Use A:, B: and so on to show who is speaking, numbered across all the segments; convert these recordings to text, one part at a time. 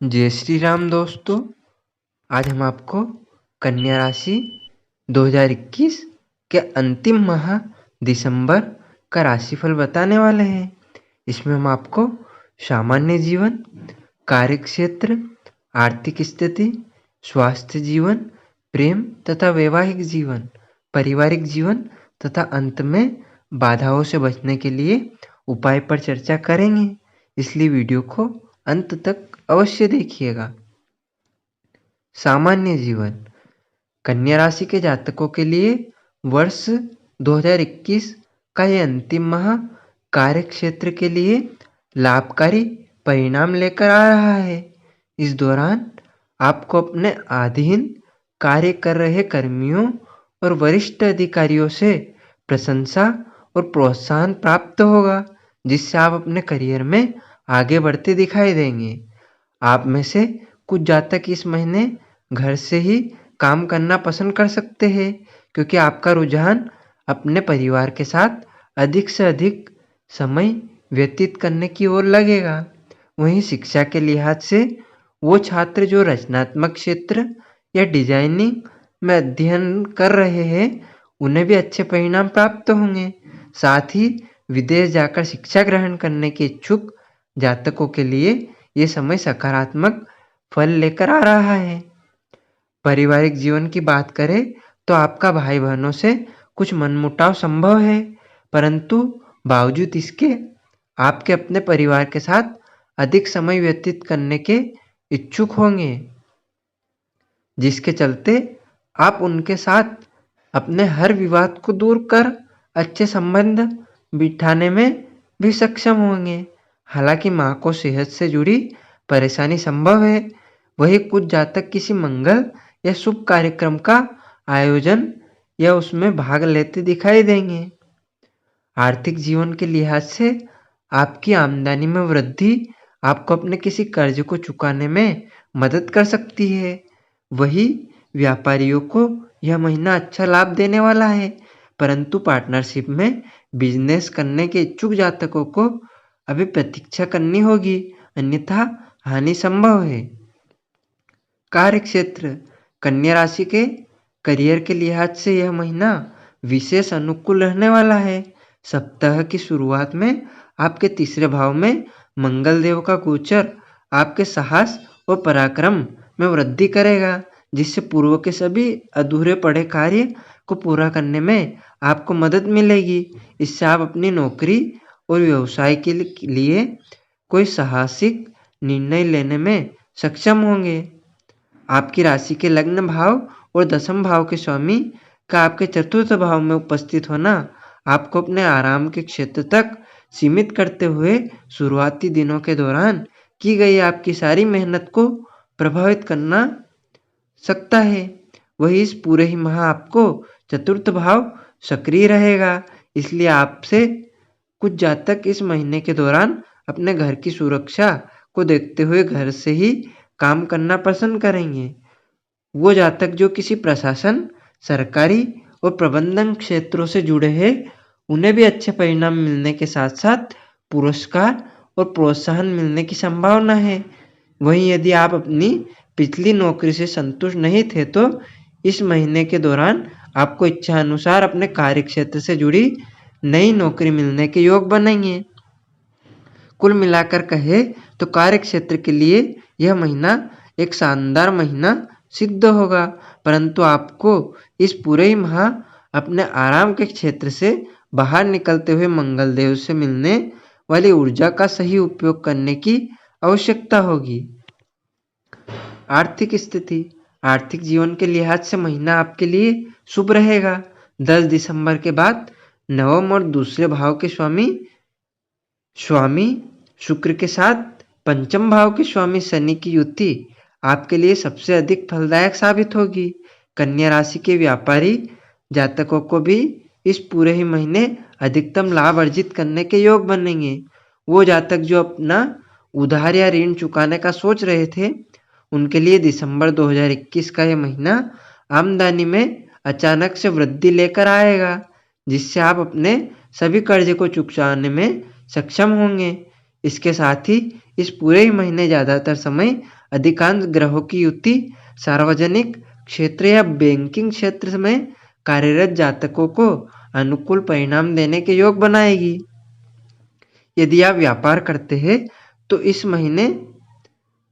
A: जय श्री राम दोस्तों। आज हम आपको कन्या राशि 2021 के अंतिम माह दिसंबर का राशिफल बताने वाले हैं। इसमें हम आपको सामान्य जीवन, कार्यक्षेत्र, आर्थिक स्थिति, स्वास्थ्य जीवन, प्रेम तथा वैवाहिक जीवन, पारिवारिक जीवन तथा अंत में बाधाओं से बचने के लिए उपाय पर चर्चा करेंगे। इसलिए वीडियो को अंत तक अवश्य देखिएगा। सामान्य जीवन, कन्या राशि के जातकों के लिए वर्ष 2021 का ये अंतिम माह कार्य क्षेत्र के लिए लाभकारी परिणाम लेकर आ रहा है। इस दौरान आपको अपने अधीन कार्य कर रहे कर्मियों और वरिष्ठ अधिकारियों से प्रशंसा और प्रोत्साहन प्राप्त होगा, जिससे आप अपने करियर में आगे बढ़ते दिखाई देंगे। आप में से कुछ जातक इस महीने घर से ही काम करना पसंद कर सकते हैं, क्योंकि आपका रुझान अपने परिवार के साथ अधिक से अधिक समय व्यतीत करने की ओर लगेगा। वहीं शिक्षा के लिहाज से वो छात्र जो रचनात्मक क्षेत्र या डिजाइनिंग में अध्ययन कर रहे हैं, उन्हें भी अच्छे परिणाम प्राप्त होंगे। साथ ही विदेश जाकर शिक्षा ग्रहण करने के इच्छुक जातकों के लिए ये समय सकारात्मक फल लेकर आ रहा है। पारिवारिक जीवन की बात करें तो आपका भाई बहनों से कुछ मनमुटाव संभव है, परंतु बावजूद इसके आपके अपने परिवार के साथ अधिक समय व्यतीत करने के इच्छुक होंगे, जिसके चलते आप उनके साथ अपने हर विवाद को दूर कर अच्छे संबंध बिठाने में भी सक्षम होंगे। हालांकि माँ को सेहत से जुड़ी परेशानी संभव है। वही कुछ जातक किसी मंगल या शुभ कार्यक्रम का आयोजन या उसमें भाग लेते दिखाई देंगे। आर्थिक जीवन के लिहाज से आपकी आमदनी में वृद्धि आपको अपने किसी कर्ज को चुकाने में मदद कर सकती है। वही व्यापारियों को यह महीना अच्छा लाभ देने वाला है, परंतु पार्टनरशिप में बिजनेस करने के इच्छुक जातकों को अभी प्रतीक्षा करनी होगी, अन्यथा हानि संभव है। कार्यक्षेत्र, कन्या राशि के करियर के लिहाज से यह महीना विशेष अनुकूल रहने वाला है। सप्ताह की शुरुआत में आपके तीसरे भाव में मंगल देव का गोचर आपके साहस और पराक्रम में वृद्धि करेगा, जिससे पूर्व के सभी अधूरे पड़े कार्य को पूरा करने में आपको मदद मिलेगी। इससे आप अपनी नौकरी और व्यवसाय के लिए कोई साहसिक निर्णय लेने में सक्षम होंगे। आपकी राशि के लग्न भाव और दशम भाव के स्वामी का आपके चतुर्थ भाव में उपस्थित होना आपको अपने आराम के क्षेत्र तक सीमित करते हुए शुरुआती दिनों के दौरान की गई आपकी सारी मेहनत को प्रभावित करना सकता है। वही इस पूरे ही माह आपको चतुर्थ भाव सक्रिय रहेगा, इसलिए आपसे कुछ जातक इस महीने के दौरान अपने घर की सुरक्षा को देखते हुए घर से ही काम करना पसंद करेंगे। वो जातक जो किसी प्रशासन, सरकारी और प्रबंधन क्षेत्रों से जुड़े हैं, उन्हें भी अच्छे परिणाम मिलने के साथ साथ पुरस्कार और प्रोत्साहन मिलने की संभावना है। वहीं यदि आप अपनी पिछली नौकरी से संतुष्ट नहीं थे, तो इस महीने के दौरान आपको इच्छा अनुसार अपने कार्य क्षेत्र से जुड़ी नई नौकरी मिलने के योग बनेंगे। कुल मिलाकर कहे तो कार्य क्षेत्र के लिए यह महीना एक शानदार महीना सिद्ध होगा, परंतु आपको इस पूरे ही माह अपने आराम के क्षेत्र से बाहर निकलते हुए मंगल देव से मिलने वाली ऊर्जा का सही उपयोग करने की आवश्यकता होगी। आर्थिक स्थिति, आर्थिक जीवन के लिहाज से महीना आपके लिए शुभ रहेगा। 10 दिसंबर के बाद नवम और दूसरे भाव के स्वामी शुक्र के साथ पंचम भाव के स्वामी शनि की युति आपके लिए सबसे अधिक फलदायक साबित होगी। कन्या राशि के व्यापारी जातकों को भी इस पूरे ही महीने अधिकतम लाभ अर्जित करने के योग बनेंगे। वो जातक जो अपना उधार या ऋण चुकाने का सोच रहे थे, उनके लिए दिसंबर 2021 का यह महीना आमदनी में अचानक से वृद्धि लेकर आएगा, जिससे आप अपने सभी कर्जे को चुकाने में सक्षम होंगे। इसके साथ ही इस पूरे ही महीने ज़्यादातर समय अधिकांश ग्रहों की युति सार्वजनिक क्षेत्र या बैंकिंग क्षेत्र में कार्यरत जातकों को अनुकूल परिणाम देने के योग बनाएगी। यदि आप व्यापार करते हैं तो इस महीने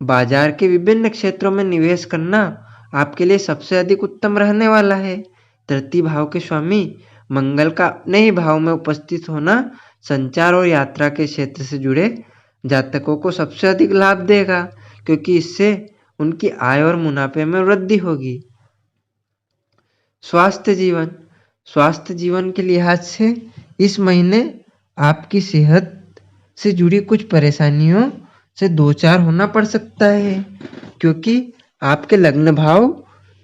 A: बाजार के विभिन्न क्षेत्रों में निवेश करना आपके लिए सबसे अधिक उत्तम रहने वाला है। तृतीय भाव के स्वामी मंगल का अपने ही भाव में उपस्थित होना संचार और यात्रा के क्षेत्र से जुड़े जातकों को सबसे अधिक लाभ देगा, क्योंकि इससे उनकी आय और मुनाफे में वृद्धि होगी। स्वास्थ्य जीवन के लिहाज से इस महीने आपकी सेहत से जुड़ी कुछ परेशानियों से दो चार होना पड़ सकता है, क्योंकि आपके लग्न भाव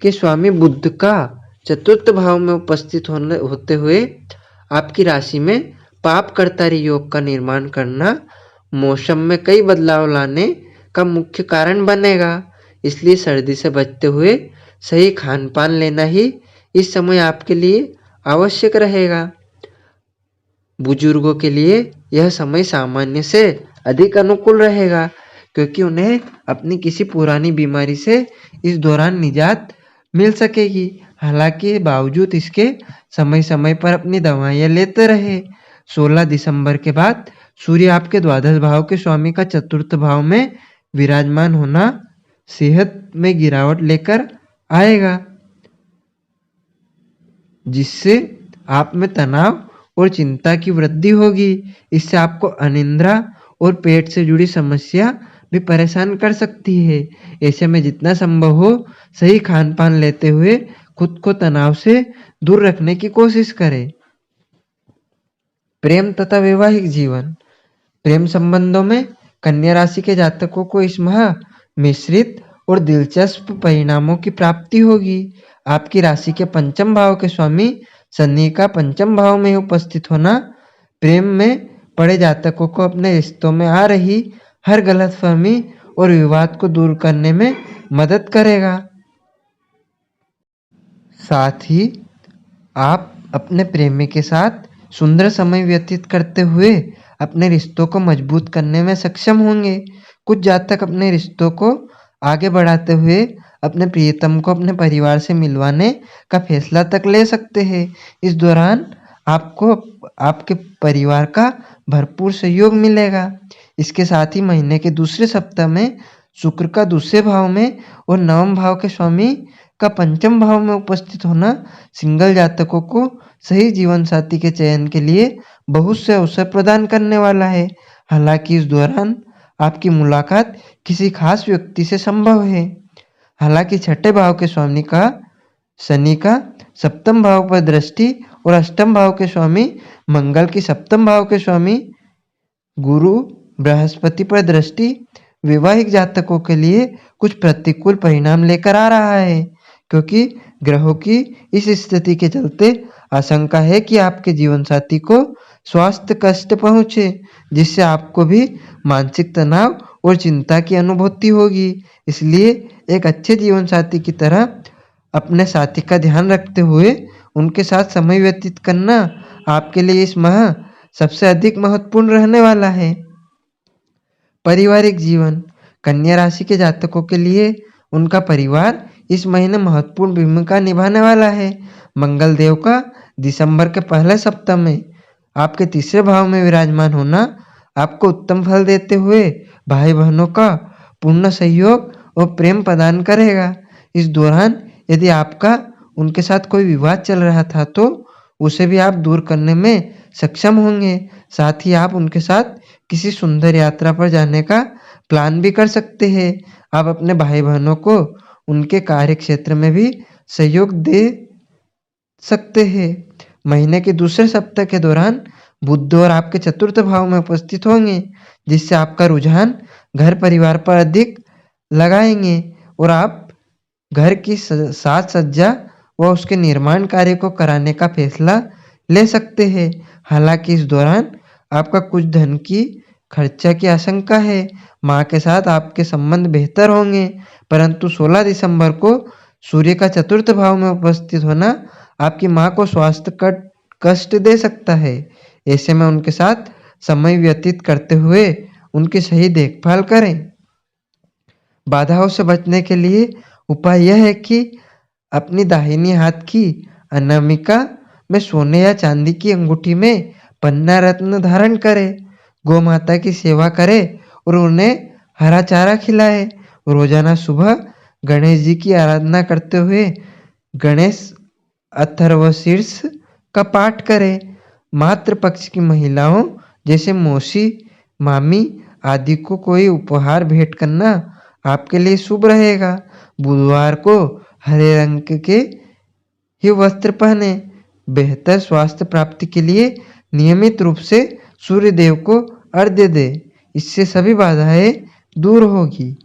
A: के स्वामी बुध का चतुर्थ भाव में उपस्थित होते हुए आपकी राशि में पाप कर्तारी योग का निर्माण करना मौसम में कई बदलाव लाने का मुख्य कारण बनेगा। इसलिए सर्दी से बचते हुए सही खान पान लेना ही इस समय आपके लिए आवश्यक रहेगा। बुजुर्गों के लिए यह समय सामान्य से अधिक अनुकूल रहेगा, क्योंकि उन्हें अपनी किसी पुरानी बीमारी से इस दौरान निजात मिल सकेगी। हालांकि बावजूद इसके समय समय पर अपनी दवाइयाँ लेते रहे। 16 दिसंबर के बाद सूर्य आपके द्वादश भाव के स्वामी का चतुर्थ भाव में विराजमान होना सेहत में गिरावट लेकर आएगा, जिससे आप में तनाव और चिंता की वृद्धि होगी। इससे आपको अनिद्रा और पेट से जुड़ी समस्या भी परेशान कर सकती है। ऐसे में जितना संभव हो सही खान पान लेते हुए खुद को तनाव से दूर रखने की कोशिश करें। प्रेम तथा वैवाहिक जीवन। प्रेम संबंधों में कन्या राशि के जातकों को इस माह मिश्रित और दिलचस्प परिणामों की प्राप्ति होगी। आपकी राशि के पंचम भाव के स्वामी शनि का पंचम भाव में उपस्थित होना प्रेम में पड़े जातकों को अपने रिश्तों में आ रही हर गलतफहमी और विवाद को दूर करने में मदद करेगा। साथ ही आप अपने प्रेमी के साथ सुंदर समय व्यतीत करते हुए अपने रिश्तों को मजबूत करने में सक्षम होंगे। कुछ जातक अपने रिश्तों को आगे बढ़ाते हुए अपने प्रियतम को अपने परिवार से मिलवाने का फैसला तक ले सकते हैं। इस दौरान आपको आपके परिवार का भरपूर सहयोग मिलेगा। इसके साथ ही महीने के दूसरे सप्ताह में शुक्र का दूसरे भाव में और नवम भाव के स्वामी का पंचम भाव में उपस्थित होना सिंगल जातकों को सही जीवन साथी के चयन के लिए बहुत से अवसर प्रदान करने वाला है। हालांकि इस दौरान आपकी मुलाकात किसी खास व्यक्ति से संभव है। हालांकि छठे भाव के स्वामी का शनि का सप्तम भाव पर दृष्टि और अष्टम भाव के स्वामी मंगल की सप्तम भाव के स्वामी गुरु बृहस्पति पर दृष्टि वैवाहिक जातकों के लिए कुछ प्रतिकूल परिणाम लेकर आ रहा है, क्योंकि ग्रहों की इस स्थिति के चलते आशंका है कि आपके जीवन साथी को स्वास्थ्य कष्ट पहुंचे, जिससे आपको भी मानसिक तनाव और चिंता की अनुभूति होगी। इसलिए एक अच्छे जीवन साथी की तरह अपने साथी का ध्यान रखते हुए उनके साथ समय व्यतीत करना आपके लिए इस माह सबसे अधिक महत्वपूर्ण रहने वाला है। पारिवारिक जीवन। कन्या राशि के जातकों के लिए उनका परिवार इस महीने महत्वपूर्ण भूमिका निभाने वाला है। मंगल देव का दिसंबर के पहले सप्ताह में आपके तीसरे भाव में विराजमान होना आपको उत्तम फल देते हुए भाई बहनों का पूर्ण सहयोग और प्रेम प्रदान करेगा। इस दौरान यदि आपका उनके साथ कोई विवाद चल रहा था तो उसे भी आप दूर करने में सक्षम होंगे। साथ ही आप उनके साथ किसी सुंदर यात्रा पर जाने का प्लान भी कर सकते हैं। आप अपने भाई बहनों को उनके कार्य क्षेत्र में भी सहयोग दे सकते हैं। महीने के दूसरे सप्ताह के दौरान बुध और आपके चतुर्थ भाव में उपस्थित होंगे, जिससे आपका रुझान घर परिवार पर अधिक लगाएंगे और आप घर की साज सज्जा व उसके निर्माण कार्य को कराने का फैसला ले सकते हैं। हालांकि इस दौरान आपका कुछ धन की खर्चा की आशंका है। माँ के साथ आपके संबंध बेहतर होंगे, परंतु 16 दिसंबर को सूर्य का चतुर्थ भाव में उपस्थित होना आपकी माँ को स्वास्थ्य कष्ट दे सकता है। ऐसे में उनके साथ समय व्यतीत करते हुए उनकी सही देखभाल करें। बाधाओं से बचने के लिए उपाय यह है कि अपनी दाहिनी हाथ की अनामिका में सोने या चांदी की अंगूठी में पन्ना रत्न धारण करे, गौ माता की सेवा करे और उन्हें हरा चारा खिलाए। रोजाना सुबह गणेश जी की आराधना करते हुए गणेश अथर्वशीर्ष का पाठ करें। मातृ पक्ष की महिलाओं जैसे मौसी, मामी आदि को कोई उपहार भेंट करना आपके लिए शुभ रहेगा। बुधवार को हरे रंग के ही वस्त्र पहने। बेहतर स्वास्थ्य प्राप्ति के लिए नियमित रूप से सूर्य देव को अर्घ्य दे। इससे सभी बाधाएं दूर होगी।